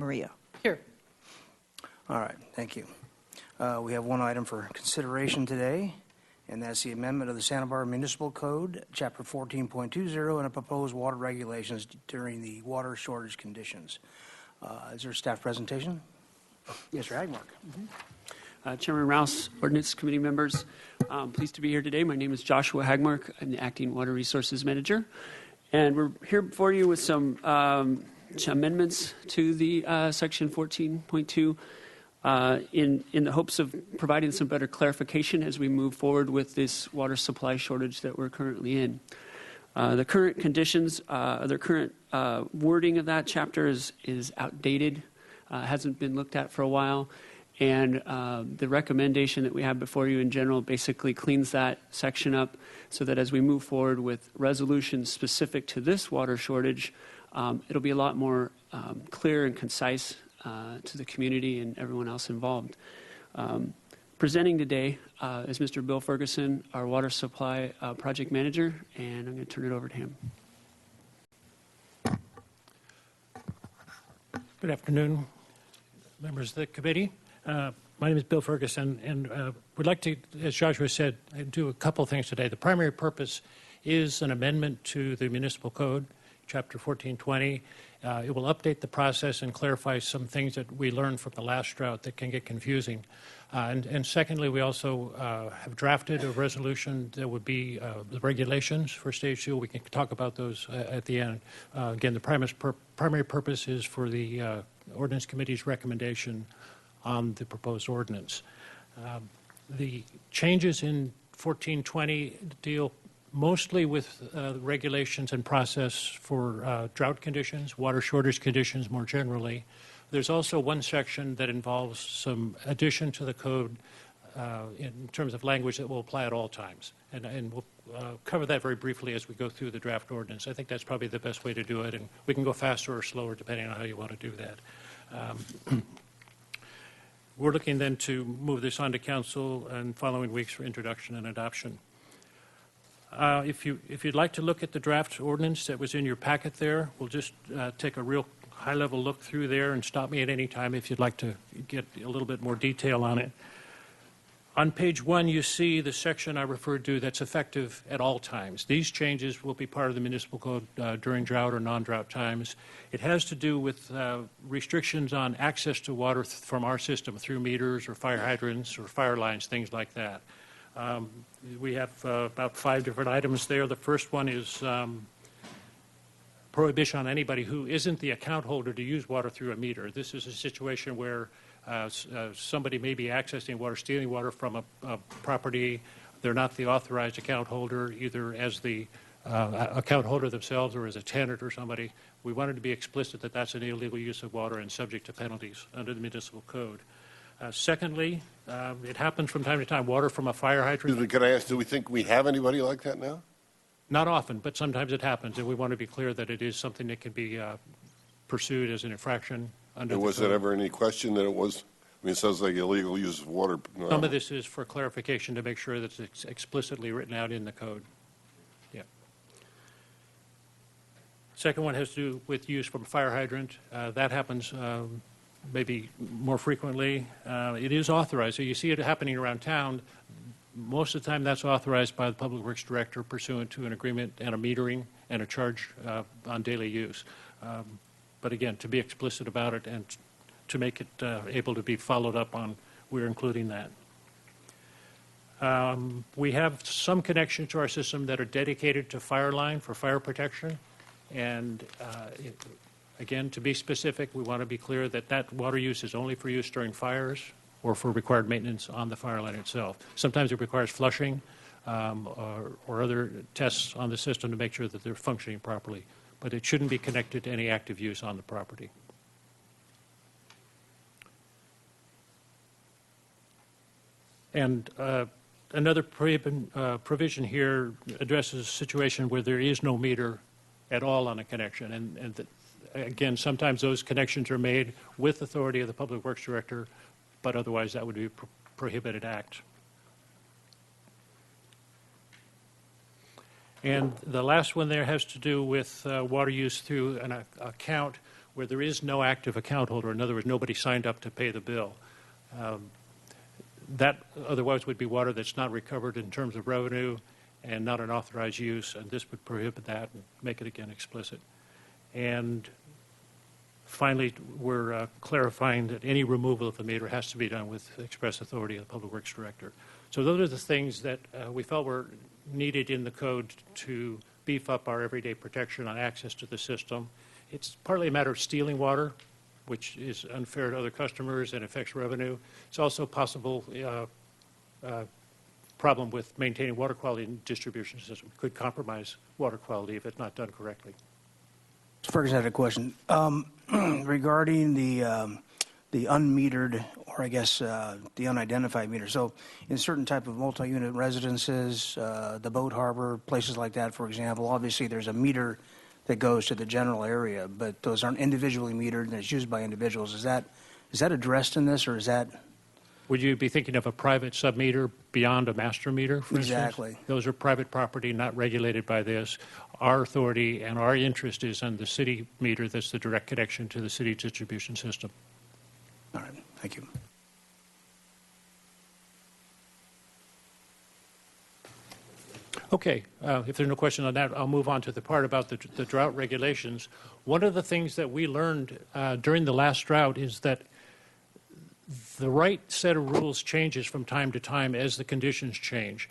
Maria. Here. All right, thank you. We have one item for consideration today, and that's the amendment of the Santa Barbara Municipal Code, Chapter 14.20, and a proposed water regulations during the water shortage conditions. Is there a staff presentation? Mr. Hagmark. Chairman Rouse, Ordinance Committee members, pleased to be here today. My name is Joshua Hagmark. I'm the Acting Water Resources Manager. And we're here before you with some amendments to the Section 14.2 in the hopes of providing some better clarification as we move forward with this water supply shortage that we're currently in. The current conditions, the current wording of that chapter is outdated, hasn't been looked at for a while. And the recommendation that we have before you in general basically cleans that section up so that as we move forward with resolutions specific to this water shortage, it'll be a lot more clear and concise to the community and everyone else involved. Presenting today is Mr. Bill Ferguson, our water supply project manager, and I'm going to turn it over to him. Good afternoon, members of the committee. My name is Bill Ferguson, and would like to, as Joshua said, do a couple of things today. The primary purpose is an amendment to the municipal code, Chapter 1420. It will update the process and clarify some things that we learned from the last drought that can get confusing. And secondly, we also have drafted a resolution that would be the regulations for Stage 2. We can talk about those at the end. Again, the primary purpose is for the Ordinance Committee's recommendation on the proposed ordinance. The changes in 1420 deal mostly with regulations and process for drought conditions, water shortage conditions more generally. There's also one section that involves some addition to the code in terms of language that will apply at all times. And we'll cover that very briefly as we go through the draft ordinance. I think that's probably the best way to do it, and we can go faster or slower depending on how you want to do that. We're looking then to move this on to council in following weeks for introduction and adoption. If you'd like to look at the draft ordinance that was in your packet there, we'll just take a real high-level look through there and stop me at any time if you'd like to get a little bit more detail on it. On page 1, you see the section I referred to that's effective at all times. These changes will be part of the municipal code during drought or non-drought times. It has to do with restrictions on access to water from our system through meters or fire hydrants or fire lines, things like that. We have about 5 different items there. The first one is prohibition on anybody who isn't the account holder to use water through a meter. This is a situation where somebody may be accessing water, stealing water from a property. They're not the authorized account holder, either as the account holder themselves or as a tenant or somebody. We wanted to be explicit that that's an illegal use of water and subject to penalties under the municipal code. Secondly, it happens from time to time, water from a fire hydrant. Can I ask, do we think we have anybody like that now? Not often, but sometimes it happens, and we want to be clear that it is something that can be pursued as an infraction under the code. Was there ever any question that it was? I mean, it sounds like illegal use of water. Some of this is for clarification to make sure that it's explicitly written out in the code. Yeah. Second one has to do with use from a fire hydrant. That happens maybe more frequently. It is authorized. So you see it happening around town. Most of the time that's authorized by the Public Works Director pursuant to an agreement and a metering and a charge on daily use. But again, to be explicit about it and to make it able to be followed up on, we're including that. We have some connections to our system that are dedicated to fire line for fire protection. And again, to be specific, we want to be clear that that water use is only for use during fires or for required maintenance on the fire line itself. Sometimes it requires flushing or other tests on the system to make sure that they're functioning properly, but it shouldn't be connected to any active use on the property. And another provision here addresses a situation where there is no meter at all on a connection. And again, sometimes those connections are made with authority of the Public Works Director, but otherwise that would be a prohibited act. And the last one there has to do with water use through an account where there is no active account holder, in other words, nobody signed up to pay the bill. That otherwise would be water that's not recovered in terms of revenue and not an authorized use, and this would prohibit that and make it again explicit. And finally, we're clarifying that any removal of the meter has to be done with express authority of the Public Works Director. So those are the things that we felt were needed in the code to beef up our everyday protection on access to the system. It's partly a matter of stealing water, which is unfair to other customers and affects revenue. It's also a possible problem with maintaining water quality in the distribution system. It could compromise water quality if it's not done correctly. Ferguson had a question regarding the unmetered, or I guess the unidentified meter. So in certain type of multi-unit residences, the boat harbor, places like that, for example, obviously there's a meter that goes to the general area, but those aren't individually metered and it's used by individuals. Is that addressed in this, or is that? Would you be thinking of a private sub-meter beyond a master meter, for instance? Exactly. Those are private property, not regulated by this. Our authority and our interest is on the city meter that's the direct connection to the city distribution system. All right, thank you. Okay, if there's no question on that, I'll move on to the part about the drought regulations. One of the things that we learned during the last drought is that the right set of rules changes from time to time as the conditions change.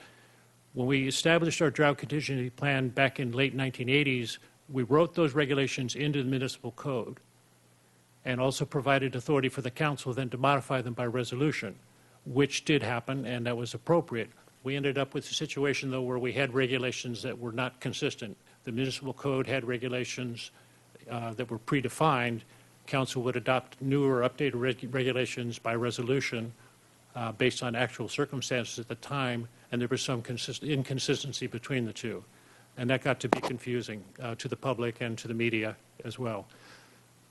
When we established our drought contingency plan back in late 1980s, we wrote those regulations into the municipal code and also provided authority for the council then to modify them by resolution, which did happen, and that was appropriate. We ended up with a situation, though, where we had regulations that were not consistent. The municipal code had regulations that were predefined. Council would adopt newer, updated regulations by resolution based on actual circumstances at the time, and there was some inconsistency between the two. And that got to be confusing to the public and to the media as well.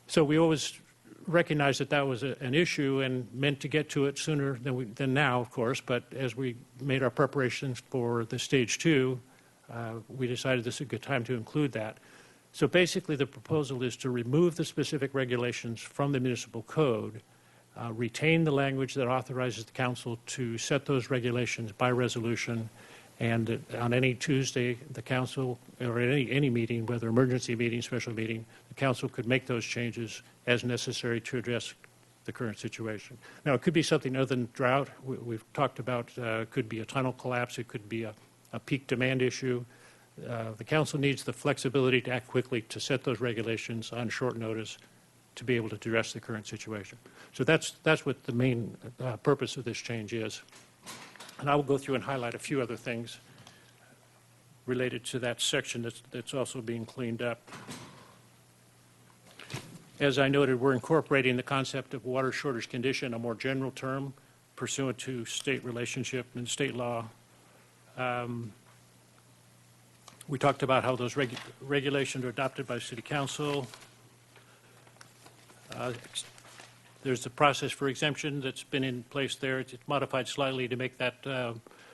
So we always recognized that that was an issue and meant to get to it sooner than now, of course, but as we made our preparations for the stage 2, we decided this is a good time to include that. So basically the proposal is to remove the specific regulations from the municipal code, retain the language that authorizes the council to set those regulations by resolution, and on any Tuesday, the council, or at any meeting, whether emergency meeting, special meeting, the council could make those changes as necessary to address the current situation. Now, it could be something other than drought. We've talked about could be a tunnel collapse. It could be a peak demand issue. The council needs the flexibility to act quickly to set those regulations on short notice to be able to address the current situation. So that's what the main purpose of this change is. And I will go through and highlight a few other things related to that section that's also being cleaned up. As I noted, we're incorporating the concept of water shortage condition, a more general term pursuant to state relationship and state law. We talked about how those regulations are adopted by City Council. There's a process for exemption that's been in place there. It's modified slightly to make that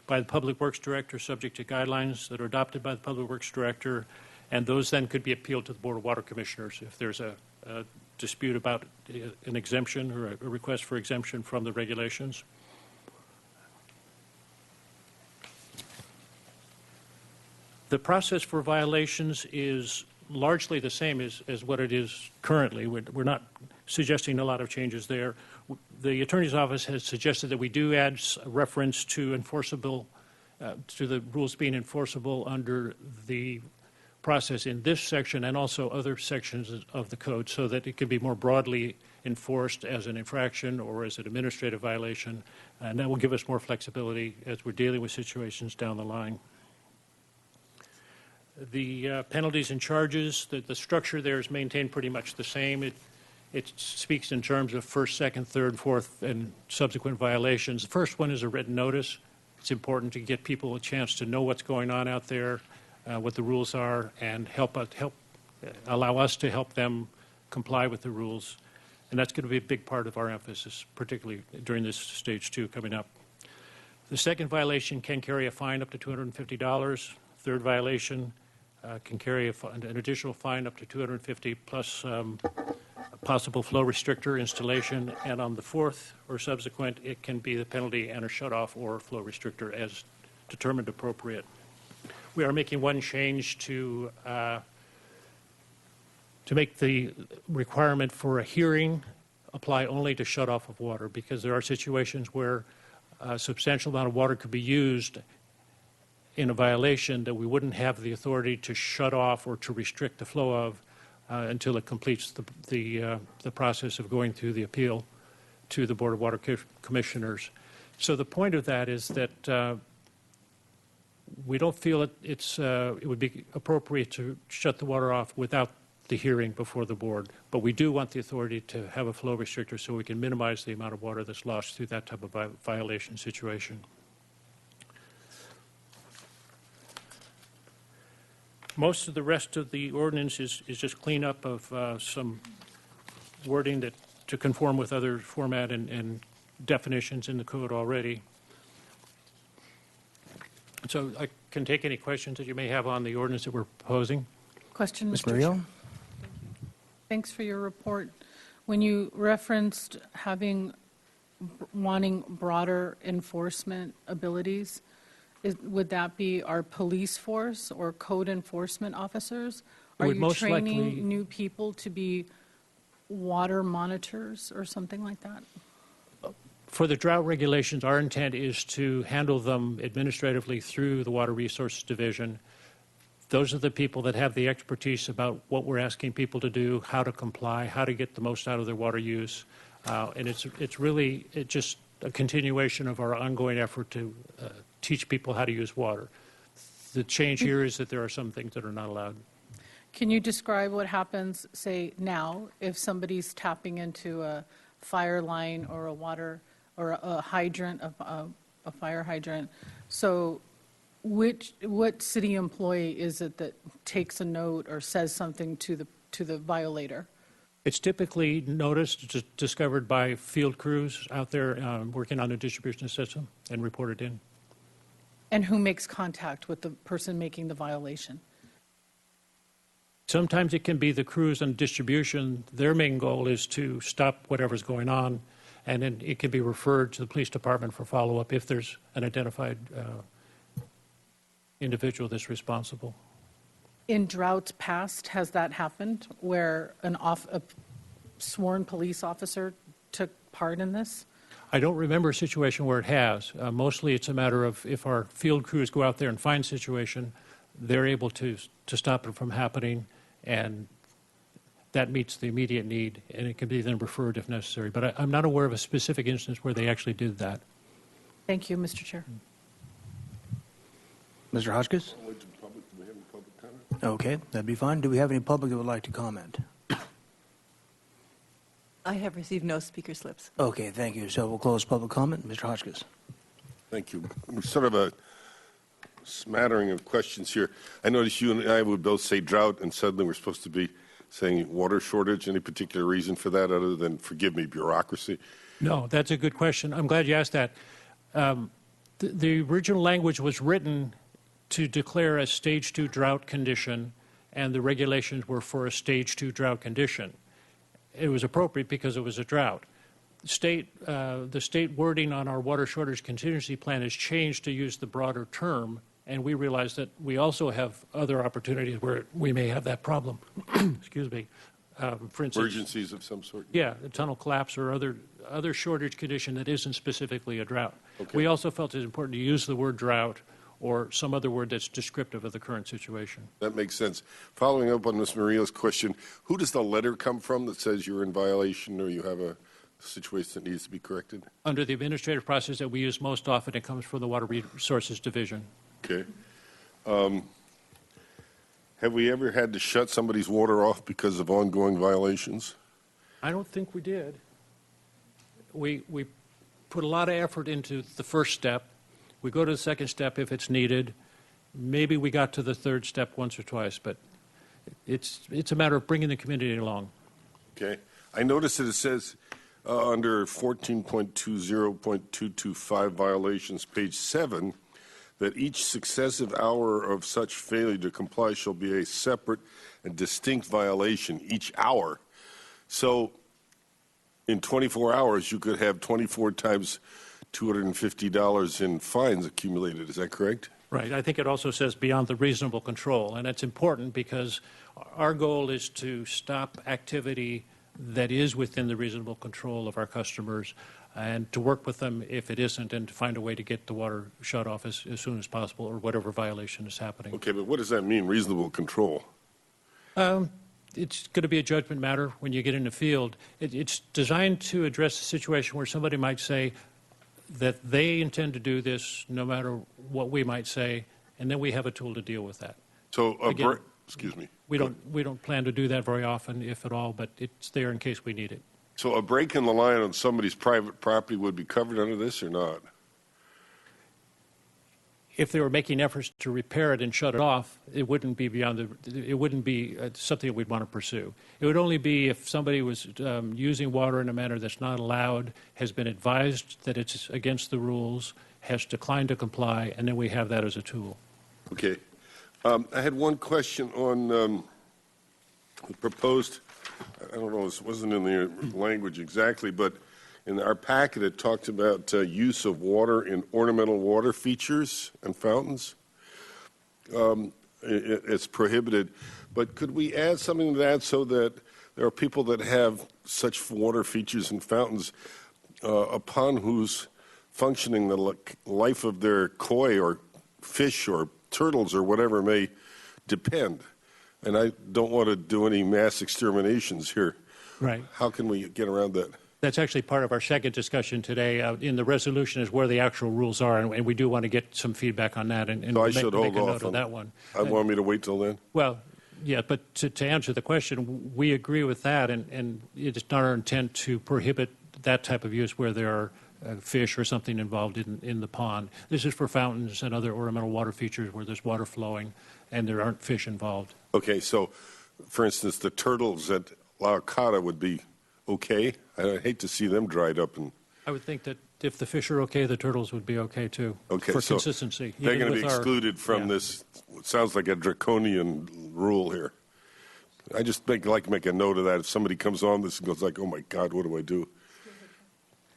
by the Public Works Director, subject to guidelines that are adopted by the Public Works Director, and those then could be appealed to the Board of Water Commissioners if there's a dispute about an exemption or a request for exemption from the regulations. The process for violations is largely the same as what it is currently. We're not suggesting a lot of changes there. The Attorney's Office has suggested that we do add a reference to enforceable, to the rules being enforceable under the process in this section and also other sections of the code so that it can be more broadly enforced as an infraction or as an administrative violation. And that will give us more flexibility as we're dealing with situations down the line. The penalties and charges, the structure there is maintained pretty much the same. It speaks in terms of first, second, third, fourth, and subsequent violations. The first one is a written notice. It's important to get people a chance to know what's going on out there, what the rules are, and allow us to help them comply with the rules. And that's going to be a big part of our emphasis, particularly during this stage 2 coming up. The second violation can carry a fine up to $250. Third violation can carry an additional fine up to $250 plus possible flow restrictor installation, and on the fourth or subsequent, it can be the penalty and a shutoff or flow restrictor as determined appropriate. We are making one change to make the requirement for a hearing apply only to shutoff of water, because there are situations where a substantial amount of water could be used in a violation that we wouldn't have the authority to shut off or to restrict the flow of until it completes the process of going through the appeal to the Board of Water Commissioners. So the point of that is that we don't feel it would be appropriate to shut the water off without the hearing before the board, but we do want the authority to have a flow restrictor so we can minimize the amount of water that's lost through that type of violation situation. Most of the rest of the ordinance is just cleanup of some wording that to conform with other format and definitions in the code already. So I can take any questions that you may have on the ordinance that we're proposing. Question, Ms. Mr. Murillo? Chair. Thanks for your report. When you referenced wanting broader enforcement abilities, would that be our police force or code enforcement officers? It Are would you most training likely- new people to be water monitors or something like that? For the drought regulations, our intent is to handle them administratively through the Water Resources Division. Those are the people that have the expertise about what we're asking people to do, how to comply, how to get the most out of their water use. And it's really just a continuation of our ongoing effort to teach people how to use water. The change here is that there are some things that are not allowed. Can you describe what happens, say, now, if somebody's tapping into a fire line or a water or a hydrant, a fire hydrant? So what city employee is it that takes a note or says something to the violator? It's typically noticed, discovered by field crews out there working on the distribution system and reported in. And who makes contact with the person making the violation? Sometimes it can be the crews on distribution. Their main goal is to stop whatever's going on, and then it can be referred to the police department for follow-up if there's an identified individual that's responsible. In droughts past, has that happened where a sworn police officer took part in this? I don't remember a situation where it has. Mostly it's a matter of if our field crews go out there and find a situation, they're able to stop it from happening, and that meets the immediate need, and it can be then referred if necessary. But I'm not aware of a specific instance where they actually did that. Thank you, Mr. Chair. Mr. Hotchkiss? Do we have any public comment? Okay, that'd be fine. Do we have any public that would like to comment? I have received no speaker slips. Okay, thank you. So we'll close public comment. Mr. Hotchkiss? Thank you. Sort of a smattering of questions here. I noticed you and I would both say drought, and suddenly we're supposed to be saying water shortage. Any particular reason for that other than, forgive me, bureaucracy? No, that's a good question. I'm glad you asked that. The original language was written to declare a stage 2 drought condition, and the regulations were for a stage 2 drought condition. It was appropriate because it was a drought. The state wording on our water shortage contingency plan has changed to use the broader term, and we realize that we also have other opportunities where we may have that problem. Excuse me. For instance, Emergencies of some sort? yeah, a tunnel collapse or other shortage condition that isn't specifically a drought. Okay. We also felt it important to use the word drought or some other word that's descriptive of the current situation. That makes sense. Following up on Ms. Maria's question, who does the letter come from that says you're in violation or you have a situation that needs to be corrected? Under the administrative process that we use most often, it comes from the Water Resources Division. Okay. Have we ever had to shut somebody's water off because of ongoing violations? I don't think we did. We put a lot of effort into the first step. We go to the second step if it's needed. Maybe we got to the third step once or twice, but it's a matter of bringing the community along. Okay. I noticed that it says under 14.20.225 violations, page 7, that each successive hour of such failure to comply shall be a separate and distinct violation each hour. So in 24 hours, you could have 24 times $250 in fines accumulated. Is that correct? Right. I think it also says beyond the reasonable control, and that's important because our goal is to stop activity that is within the reasonable control of our customers and to work with them if it isn't and to find a way to get the water shut off as soon as possible or whatever violation is happening. Okay, but what does that mean, reasonable control? It's going to be a judgment matter when you get in the field. It's designed to address a situation where somebody might say that they intend to do this no matter what we might say, and then we have a tool to deal with that. So, Again, excuse me. We don't plan to do that very often, if at all, but it's there in case we need it. So a break in the line on somebody's private property would be covered under this or not? If they were making efforts to repair it and shut it off, it wouldn't be it wouldn't be something that we'd want to pursue. It would only be if somebody was using water in a manner that's not allowed, has been advised that it's against the rules, has declined to comply, and then we have that as a tool. Okay. I had one question on the proposed, I don't know, this wasn't in the language exactly, but in our packet it talked about use of water in ornamental water features and fountains. It's prohibited, but could we add something to that so that there are people that have such water features and fountains upon whose functioning the life of their koi or fish or turtles or whatever may depend? And I don't want to do any mass exterminations here. Right. How can we get around that? That's actually part of our second discussion today. In the resolution is where the actual rules are, and we do want to get some feedback on that and So I make should a hold note off of on that one. I want me to wait till then? Well, yeah, but to answer the question, we agree with that, and it's not our intent to prohibit that type of use where there are fish or something involved in the pond. This is for fountains and other ornamental water features where there's water flowing and there aren't fish involved. Okay, so, for instance, the turtles at La Cata would be okay? I hate to see them dried up. And I would think that if the fish are okay, the turtles would be okay too. Okay, for so consistency. they're even going to be with our- excluded from yeah. this, what sounds like a draconian rule here. I just like to make a note of that. If somebody comes on this and goes like, oh my God, what do I do?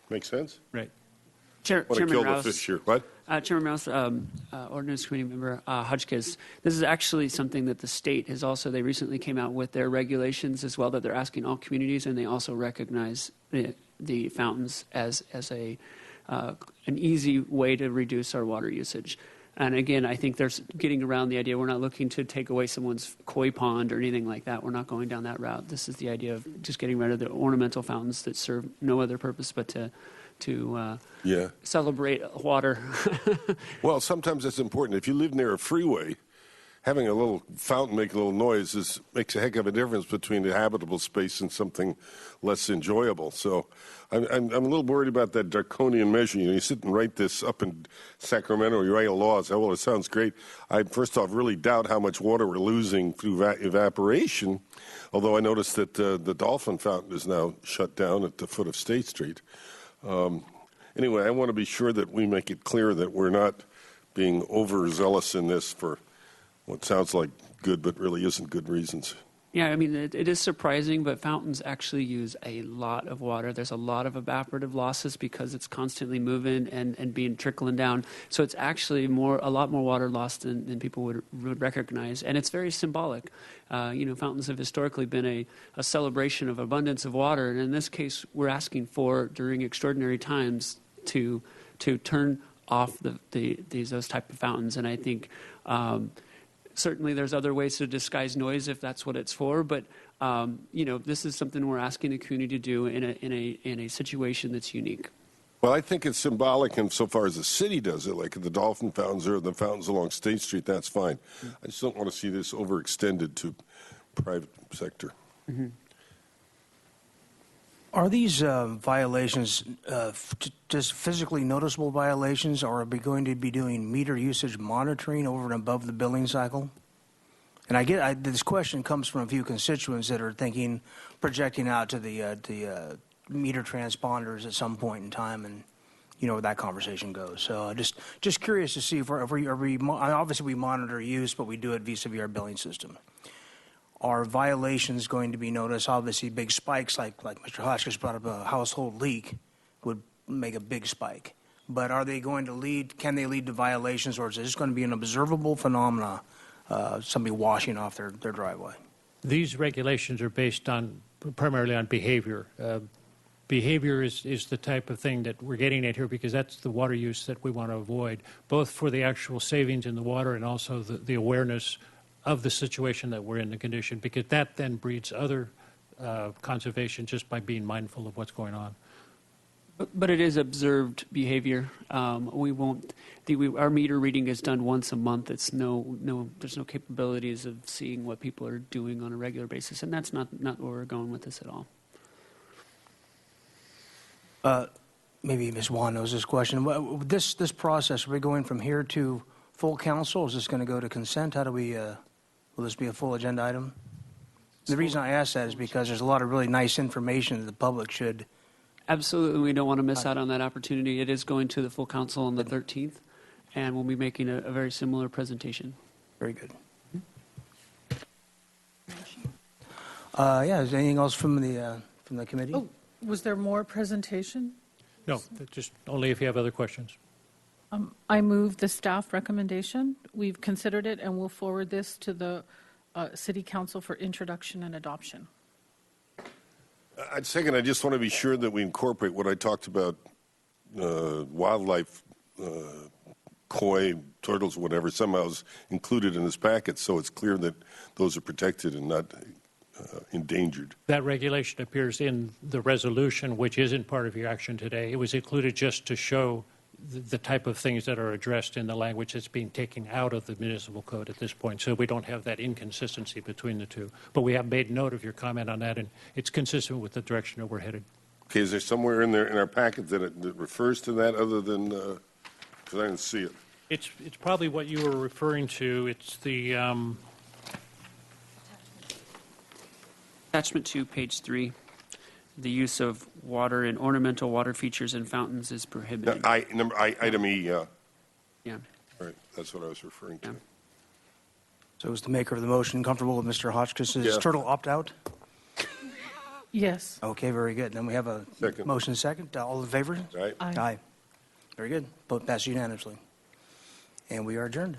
Make sense? Right. Want to Chairman kill the Rouse, fish here. What? Chairman Rouse, Ordinance Committee Member Hotchkiss, this is actually something that the state has also, they recently came out with their regulations as well that they're asking all communities, and they also recognize the fountains as an easy way to reduce our water usage. And again, I think there's getting around the idea we're not looking to take away someone's koi pond or anything like that. We're not going down that route. This is the idea of just getting rid of the ornamental fountains that serve no other purpose but to celebrate water. Well, sometimes that's important. If you live near a freeway, having a little fountain make a little noise makes a heck of a difference between a habitable space and something less enjoyable. So I'm a little worried about that draconian measure. You sit and write this up in Sacramento, you write laws. Well, it sounds great. I, first off, really doubt how much water we're losing through evaporation, although I noticed that the Dolphin Fountain is now shut down at the foot of State Street. Anyway, I want to be sure that we make it clear that we're not being overzealous in this for what sounds like good but really isn't good reasons. Yeah, I mean, it is surprising, but fountains actually use a lot of water. There's a lot of evaporative losses because it's constantly moving and being trickling down. So it's actually a lot more water lost than people would recognize. And it's very symbolic. Fountains have historically been a celebration of abundance of water. And in this case, we're asking for, during extraordinary times, to turn off those type of fountains. And I think certainly there's other ways to disguise noise if that's what it's for, but this is something we're asking the community to do in a situation that's unique. Well, I think it's symbolic insofar as the city does it, like the Dolphin Fountains or the fountains along State Street, that's fine. I just don't want to see this overextended to private sector. Mm-hmm. Are these violations just physically noticeable violations, or are we going to be doing meter usage monitoring over and above the billing cycle? And this question comes from a few constituents that are projecting out to the meter transponders at some point in time, and where that conversation goes. So just curious to see if obviously we monitor use, but we do it vis-a-vis our billing system. are violations going to be noticed? Obviously, big spikes, like Mr. Hotchkiss brought up, a household leak would make a big spike. But are they going to lead, can they lead to violations, or is this going to be an observable phenomena, somebody washing off their driveway? These regulations are based on primarily on behavior. Behavior is the type of thing that we're getting at here because that's the water use that we want to avoid, both for the actual savings in the water and also the awareness of the situation that we're in, the condition, because that then breeds other conservation just by being mindful of what's going on. But it is observed behavior. We won't. Our meter reading is done once a month. It's there's no capabilities of seeing what people are doing on a regular basis, and that's not where we're going with this at all. Maybe Ms. Wan knows this question. This process, are we going from here to full council? Is this going to go to consent? How do we, will this be a full agenda item? The reason I ask that is because there's a lot of really nice information that the public should. Absolutely, we don't want to miss out on that opportunity. It is going to the full council on the 13th, and we'll be making a very similar presentation. Very good. Yeah, is there anything else from the committee? Oh, was there more presentation? No, just only if you have other questions. I move the staff recommendation. We've considered it, and we'll forward this to the city council for introduction and adoption. I'd second. I just want to be sure that we incorporate what I talked about, wildlife, koi, turtles, whatever, somehow is included in this packet, so it's clear that those are protected and not endangered. That regulation appears in the resolution, which isn't part of your action today. It was included just to show the type of things that are addressed in the language that's being taken out of the municipal code at this point, so we don't have that inconsistency between the two. But we have made note of your comment on that, and it's consistent with the direction that we're headed. Okay, is there somewhere in there in our packet that refers to that other than, because I didn't see it? It's probably what you were referring to. It's the Attachment 2, page 3. The use of water and ornamental water features and fountains is prohibited. Item E, yeah. Yeah. Right, that's what I was referring to. Yeah. So is the maker of the motion comfortable with Mr. Hotchkiss's Yeah. turtle opt-out? Yes. Okay, very good. Then we have a Second. motion second. All in favor? Right? Aye. Aye. Very good. Vote passed unanimously. And we are adjourned.